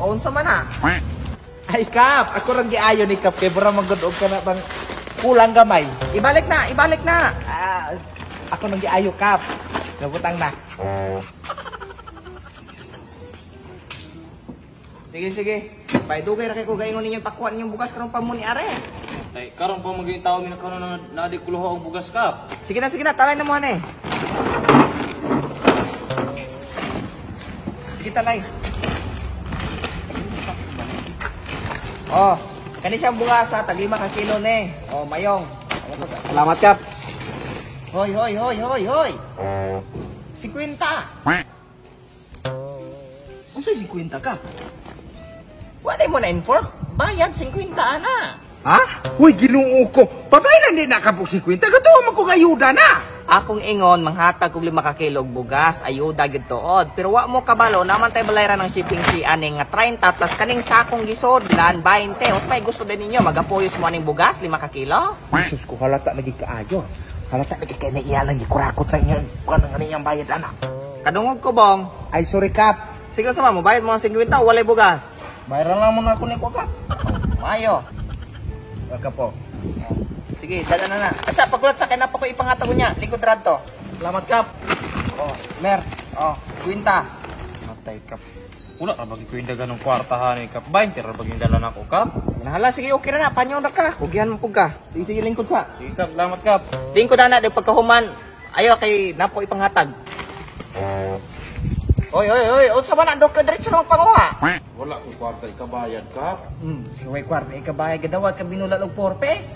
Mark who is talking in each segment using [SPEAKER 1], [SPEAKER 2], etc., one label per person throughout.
[SPEAKER 1] O, unsa man na? Ay, Kap, ako rin giayon ni Kap, kay bura magudog ka na bang kulang gamay. Ibalik na, ibalik na. Ako nang giayo, Kap. Nabutang na. Sige, sige. Paidugay ra kay ko gaingon ninyo pakuan ninyong bugas karon pa mo ni are.
[SPEAKER 2] Ay, karon pa maging tao mina karon na naadik kuluho og bugas Kap.
[SPEAKER 1] Sige na, talay na mo ane. Sige talay. Oh, kani siyang bugas ha, tag 5 ka kilo ne. Oh, mayong. Salamat Kap. Hoy. 50. Unsay 50 Kap? Wala mo na inform? Bayad 50 na.
[SPEAKER 3] Ha? Uy, Ginoo ko. Pabayran din na kapag 50. Gatuo man ko ayuda na.
[SPEAKER 1] Akong ingon manghatag og 5 ka kilo og bugas, ayuda gyud tuod. Pero wa mo kabalo naman tay balayran ng shipping fee ani nga 30 plus kaning sakong gisodlan 20. Uspay gusto din ninyo magapuyos mo aning bugas 5 ka kilo?
[SPEAKER 3] Jesus ko halata lagi kaayo. Halata lagi kay naiyalang gikurakot na niya kuan nga niyang bayad ana.
[SPEAKER 1] Kadungog ko bong.
[SPEAKER 3] Ay sorry Kap.
[SPEAKER 1] Sige sa mo bayad mo ang 50 walay bugas.
[SPEAKER 3] Bayaran lang mo na ako ni ko Kap.
[SPEAKER 1] Mayo.
[SPEAKER 3] Wag po.
[SPEAKER 1] Sige, dala na. Asa pagulat sa kay napa ko ipangatag niya. Likod radto.
[SPEAKER 2] Salamat Kap.
[SPEAKER 1] Oh, mer. Oh, 50.
[SPEAKER 2] Matay Kap. Wala ra bagi ko inda ganong kwartahan ni Kap. 20 ra bagi dala nako Kap.
[SPEAKER 1] Nahala sige okay na panyo na ka. Hugihan mo pug ka. Sige lingkod sa.
[SPEAKER 2] Sige Kap, salamat Kap.
[SPEAKER 1] Lingkod na de pagkahuman. Ayo kay napo ipanghatag. Oy, unsa man andok ka diretso ng panguha?
[SPEAKER 4] Wala ko kwarta ikabayad Kap.
[SPEAKER 1] Sige way kwarta ikabay gadawat ka binulal og 4 pesos.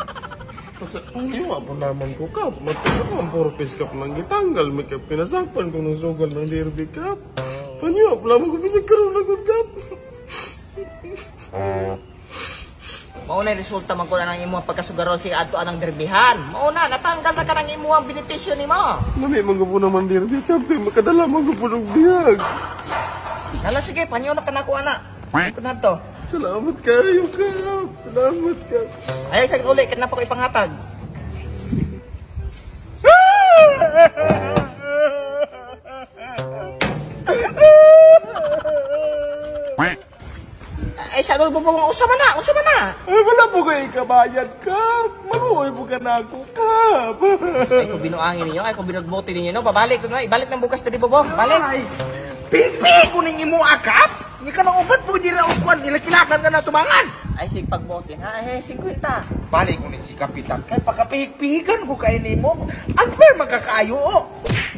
[SPEAKER 4] Kasi iwa po naman ko Kap. Matagal ko ang purpose Kap nang gitanggal. May Kap pinasakpan ko ng sugal ng derby Kap. Panyo po naman ko bisag karoon na good Kap.
[SPEAKER 1] Mauna resulta man ko na ng imong pagkasugaro si adto anang derbihan. Mauna natanggal na ka ng imong benepisyo nimo.
[SPEAKER 4] Nami mga po naman derby Kap. Kaya makadala mga po ng biyag.
[SPEAKER 1] Hala sige panyo na kanako ana. Ikot na to.
[SPEAKER 4] Salamat kayo Kap. Salamat Kap.
[SPEAKER 1] Ay sa uli ket na pa ko ipanghatag. Ay sa uli bubong usa man na.
[SPEAKER 3] Ay wala po kayo ikabayad Kap. Mabuhay po ka na ako Kap.
[SPEAKER 1] Ay ko binuangin ninyo, ay ko binugbote ninyo no. Babalik ko na, ibalik ng bukas tadi bubong. Balik.
[SPEAKER 3] Ay, pipi ko ning imo akap. Ni ka nang ubat po di ra ukwan ilakilakan ka na tumangan.
[SPEAKER 1] Ay sig pagbote ha, 50.
[SPEAKER 3] Balik ko ni si Kapitan kay pagkapihik-pihikan ko kay nimo. Unfair magkakaayo o.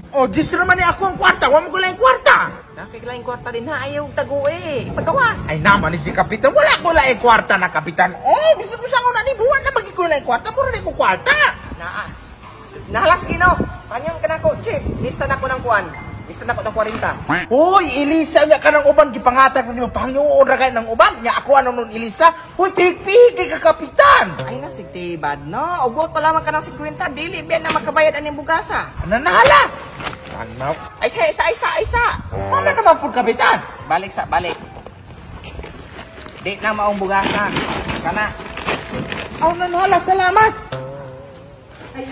[SPEAKER 3] O, dis naman ni ako ang kwarta, wa mo gulay ang kwarta.
[SPEAKER 1] Nakikalaing kwarta din ha, ayaw tago eh. Ipagawas.
[SPEAKER 3] Ay naman ni si Kapitan, wala ko lang ang kwarta na Kapitan. Oh, bisag mo sa una ni buwan na magigulay ang kwarta, mura ni ko kwarta.
[SPEAKER 1] Naas. Nahalas gino. Panyong kanako, chis. Lista na ko ng kuan. Lista na ko ng 40.
[SPEAKER 3] Hoy, ilisa niya ka ng uban, gipangatag mo nimo Panginoon ra kay ng uban. Nya ako ano nun ilisa. Hoy, pihik-pihik kay ka Kapitan.
[SPEAKER 1] Ay nasigtibad no. Ugot pa lamang ka ng 50. Dili biyan na makabayad aning bugasa.
[SPEAKER 3] Nanala. Ano?
[SPEAKER 1] Ay isa.
[SPEAKER 3] Ano naman po Kapitan?
[SPEAKER 1] Balik. Di na maong bugasa. Kana.
[SPEAKER 3] Oh, nanala, salamat. Ay,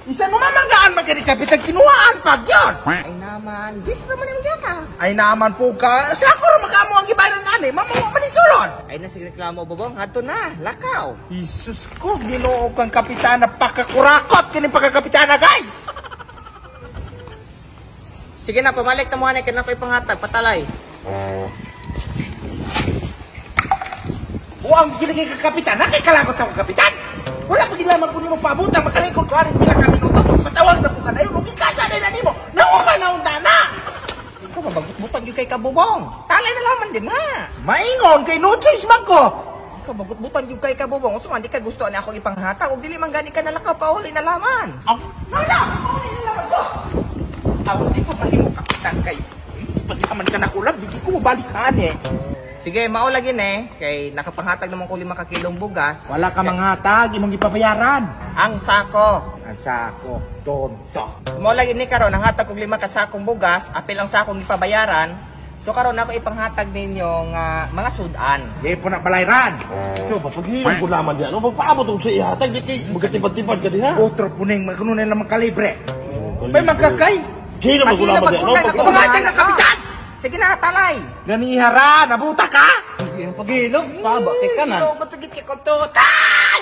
[SPEAKER 3] isa mo mamanggaan magkani Kapitan, kinuhaan pag yun.
[SPEAKER 1] Ay naman. Dis naman yung data.
[SPEAKER 3] Ay naman po ka, sa ako rin magkamo ang gibayan nani, mamuha manisulon.
[SPEAKER 1] Ay nasigreklamo bubong. Ato na. Lakaw.
[SPEAKER 3] Jesus ko, ginoo kang Kapitan na pakakurakot kini pagkakapitana guys.
[SPEAKER 1] Sige na, pamalik na mo hanay. Kaya na ko ipanghatag. Patalay.
[SPEAKER 3] Ang ginagay ka Kapitan, nakikalagot ako Kapitan. Wala pa gilaman ko nimo paabutang, makalingkod ko rin pila ka minuto. Matawag na po ka na yun, huwag ikasa na nimo. Nauma na unta na.
[SPEAKER 1] Ikaw mabagot-butang yung kay kabubong. Talay na laman din ha.
[SPEAKER 3] Maingon kay no choice man ko.
[SPEAKER 1] Ikaw bagot-butang yung kay kabubong. So hindi ka gusto na ako ipanghatag. Huwag dili man gani ka nalakaw. Pauli na laman.
[SPEAKER 3] Nala, pauli na laman ko. Di pa mahimo Kapitan kay. Pag naman ka nakulab, di ko mabalikan eh.
[SPEAKER 1] Sige, maulagin eh. Kay nakapanghatag naman ko 5 ka kilong bugas.
[SPEAKER 3] Wala ka manghatag, imong ipabayaran.
[SPEAKER 1] Ang sako.
[SPEAKER 3] Ang sako, tonto.
[SPEAKER 1] Maulagin ni karon, nanghatag ko 5 ka sakong bugas. Apil ang sakong ipabayaran. So karon ako ipanghatag ninyo nga mga sudan.
[SPEAKER 3] Di po na balayran.
[SPEAKER 4] Ikaw ba, paghilang ko naman yan. Ano, magpaabot ko sa ihatag, di kay magkatipad-tipad ka diha.
[SPEAKER 3] Otro puning magkuno nila makalibre. May magkakay.
[SPEAKER 4] Hila mo ko naman yan.
[SPEAKER 1] Pagkilala
[SPEAKER 3] Ito mga na kapitan.
[SPEAKER 1] Sige na, talay.
[SPEAKER 3] Ganihara, nabuta ka.
[SPEAKER 2] Yung pagilog, saba, tikanan.
[SPEAKER 3] Matugit ka ko to. Tay!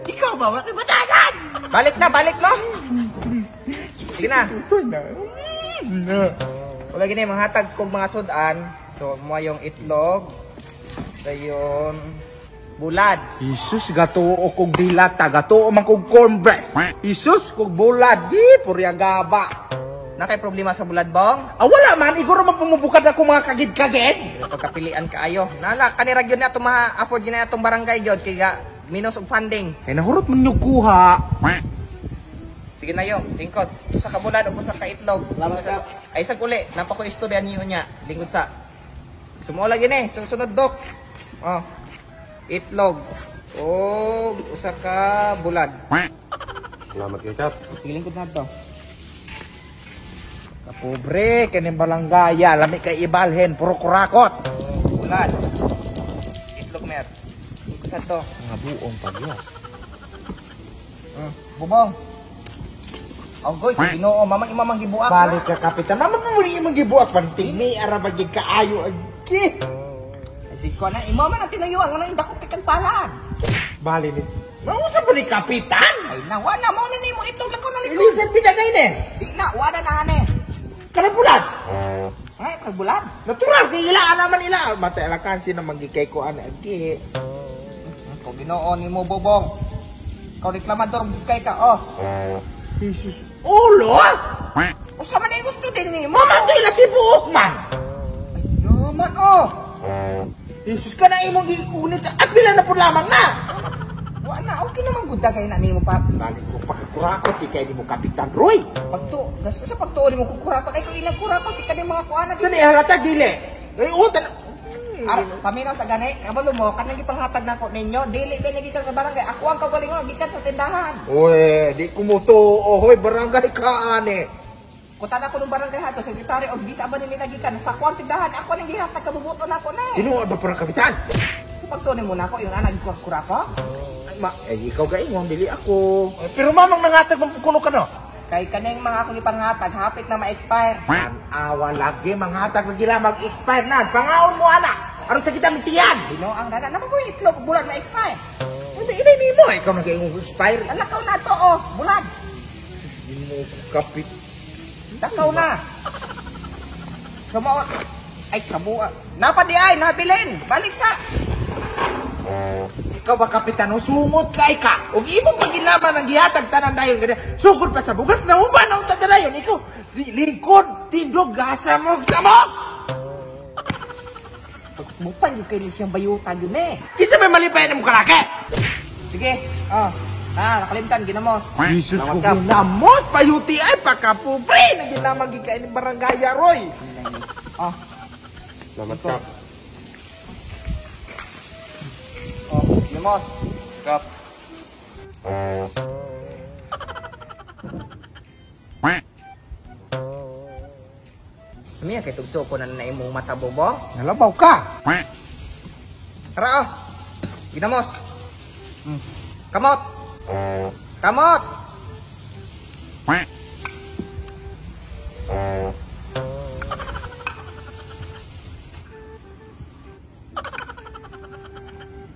[SPEAKER 3] Ikaw ba, makibatasan?
[SPEAKER 1] Balik na, balik mo. Sige na. Wala gini manghatag kog mga sudan. So mo yung itlog. Dayon bulad.
[SPEAKER 3] Isus, gatuo kog dilata, gatuo man kog cornbread. Isus, kog bulad, di, purya gaba.
[SPEAKER 1] Nakay problema sa bulad bong?
[SPEAKER 3] Wala man, iguro man pumubukad ako mga kagid-kagid.
[SPEAKER 1] Pagkapilian kaayo. Nala kanira gyud na ma-afford gyud na atong barangay gyud kay ga minus og funding.
[SPEAKER 3] Ay nahurot man yung kuha.
[SPEAKER 1] Sige na yo, tingkod. Usa ka bulad ug usa ka itlog.
[SPEAKER 2] Salamat sa.
[SPEAKER 1] Ay isag uli, napako istorya niyo niya. Lingkod sa. Sumuola gini, susunod dok. Oh. Itlog. O usa ka bulad.
[SPEAKER 4] Salamat kay Kap.
[SPEAKER 1] Sige lingkod na to.
[SPEAKER 3] Kapobre, kaning balanggaya, lami kay ibalhen, puro kurakot.
[SPEAKER 1] Bulad. Itlog mer. Isa to.
[SPEAKER 3] Mga buong pagyo.
[SPEAKER 1] Bubong. Anggoy, Ginoo, mamang gibuak.
[SPEAKER 3] Balik ka, kapitan. Mama mo muli imong gibuak panting ni arabagig kaayo agi.
[SPEAKER 1] Ay sige ko na, imo man ang tinuyuan, ano yung dakot ikan palaan.
[SPEAKER 3] Bali ni. Mausa pa ni kapitan?
[SPEAKER 1] Ay nawa na mo ni mo itlog lang ko na likod.
[SPEAKER 3] Ilisan pinagay ni.
[SPEAKER 1] Di na, wala na ane.
[SPEAKER 3] Kanabulan.
[SPEAKER 1] Ay, kagbulan.
[SPEAKER 3] Natural kay ila naman ila. Matay alakan sino manggikay ko ana agi.
[SPEAKER 1] Kung Ginoo ni mo bubong. Kau reklamador kay ka, oh.
[SPEAKER 3] Jesus. Ulo?
[SPEAKER 1] Usa man ay gusto din ni mo.
[SPEAKER 3] Mama kay laki buok man.
[SPEAKER 1] Yaman, oh.
[SPEAKER 3] Jesus ka na imong gikunit. At bila na po lamang na.
[SPEAKER 1] Wala, okay naman gud kay na nimo pa.
[SPEAKER 3] Balik ko pagkurakot kay ni mo kapitan Roy.
[SPEAKER 1] Pagto, gasto sa pagtuo mo kukurakot ay ko ilang kurakot ka ni mga kuana
[SPEAKER 3] Sa
[SPEAKER 1] din.
[SPEAKER 3] ni halata dili. Ay utan.
[SPEAKER 1] Ar, paminaw sa gani, kabalo mo kanang gipanghatag nako ninyo, dili ba nagikan sa barangay. Ako ang kagalingon gikan sa tindahan.
[SPEAKER 3] Oy, di kumuto. Oy, barangay ka ane.
[SPEAKER 1] Kutan ako ng barangay hato, sekretary og di sa ba nila gikan sa kuang tindahan. Ako nang gihatag kabubuto nako na.
[SPEAKER 3] Tinuod ba para kapitan?
[SPEAKER 1] Sa pagtuo mo nako yung anang kurakura ko.
[SPEAKER 3] Ikaw gaingong dili ako. Pero mamang nangatag man kuno ka no.
[SPEAKER 1] Kay kaning mga akong ipanghatag hapit na ma-expire.
[SPEAKER 3] Awa lagi manghatag lagi lang mag-expire na. Pangaon mo ana. Aron sa kita mitiyan.
[SPEAKER 1] Bino ang dana naman ko itlog bulan ma-expire.
[SPEAKER 3] Hindi inay nimo ikaw nagaingong expire.
[SPEAKER 1] Alakaw na to oh, bulan.
[SPEAKER 3] Hindi mo kapit.
[SPEAKER 1] Lakaw na. Sumo ay kabua. Napadi ay nabilin. Balik sa.
[SPEAKER 3] Ikaw ba kapitan sungot kay ka. Ug imo pagilaman ang gihatag tanan dayon ganyan. Sugod pa sa bugas na uban ang tadarayon ikaw. Lingkod tindog gasa mo sa mo.
[SPEAKER 1] Mupan yung kayo siyang bayutan yun eh.
[SPEAKER 3] Kisa may malipay na mo kalaki.
[SPEAKER 1] Sige, oh. Nakalimtan, ginamos.
[SPEAKER 3] Jesus ko ginamos, payuti ay pakapobre. Naginamang gikain ng barangaya, Roy.
[SPEAKER 1] Oh,
[SPEAKER 4] Salamat Kap.
[SPEAKER 1] oh, ginamos.
[SPEAKER 2] Kap.
[SPEAKER 1] Samiya kay tugso ko na imong mata bubong.
[SPEAKER 3] Nalabaw ka.
[SPEAKER 1] Tara oh. Ginamos. Kamot. Kamot.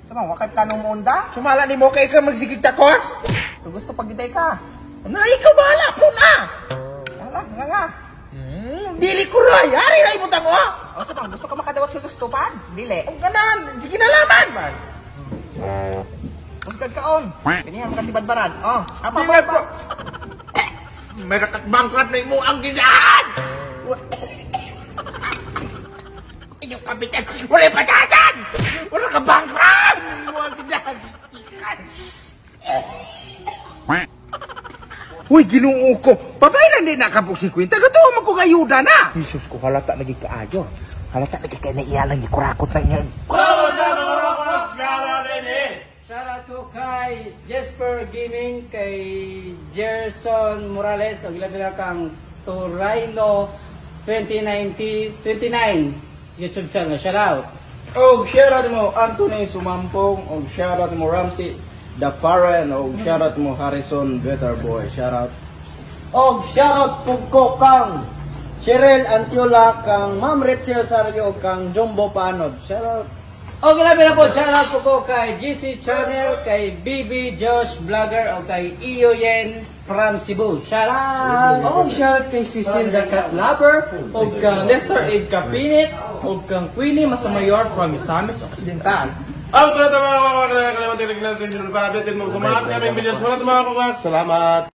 [SPEAKER 1] Sama, wakay tanong mo unda?
[SPEAKER 3] Sumala ni mo kay ka magsigig takos?
[SPEAKER 1] So gusto pagiday ka.
[SPEAKER 3] Na ikaw bahala ko na.
[SPEAKER 1] Hala, nga.
[SPEAKER 3] Dili ko Roy. Hari na ibutang mo.
[SPEAKER 1] O sama, gusto ka makadawat sa gusto pa? Dili.
[SPEAKER 3] Ang ganan, sige na laman man.
[SPEAKER 1] Usgad kaon. Pinihan mo katibadbaran. Oh, apa
[SPEAKER 3] Dili ko. May nakatbangkrat na imo ang ginaan. Inyong kapitan, wala patasan! Wala ka bangkrat! Imo ang ginaan. Uy, Ginoo ko. Babay na din nakapog 50. Gatuo mo kong ayuda na. Jesus ko, halata naging kaayo. Halata naging kaya na iyalang ikurakot na niya.
[SPEAKER 5] Shout out to kay Jesper Gaming, kay Gerson Morales, o ilang kang Torino 29 YouTube channel. Shout out.
[SPEAKER 6] Og shoutout mo Anthony Sumampong, og shoutout mo Ramsey The Parent, og shoutout mo Harrison Better Boy. Shoutout.
[SPEAKER 5] Og shoutout po kang Cheryl Antiola, kang Ma'am Rachel Sario, kang Jumbo Panod. Shoutout. Og grabe na po, shoutout po ko kay GC Channel, kay BB Josh Vlogger, o kay Iyoyen from Cebu. Shoutout!
[SPEAKER 2] Oh, shoutout kay Cecil the Cat Lover, o kang Lester Aid Kapinit, o kang Queenie Masamayor from Misamis Occidental.
[SPEAKER 4] Ang mga mga kalimantin natin para update mo sa mga aming videos. Salamat.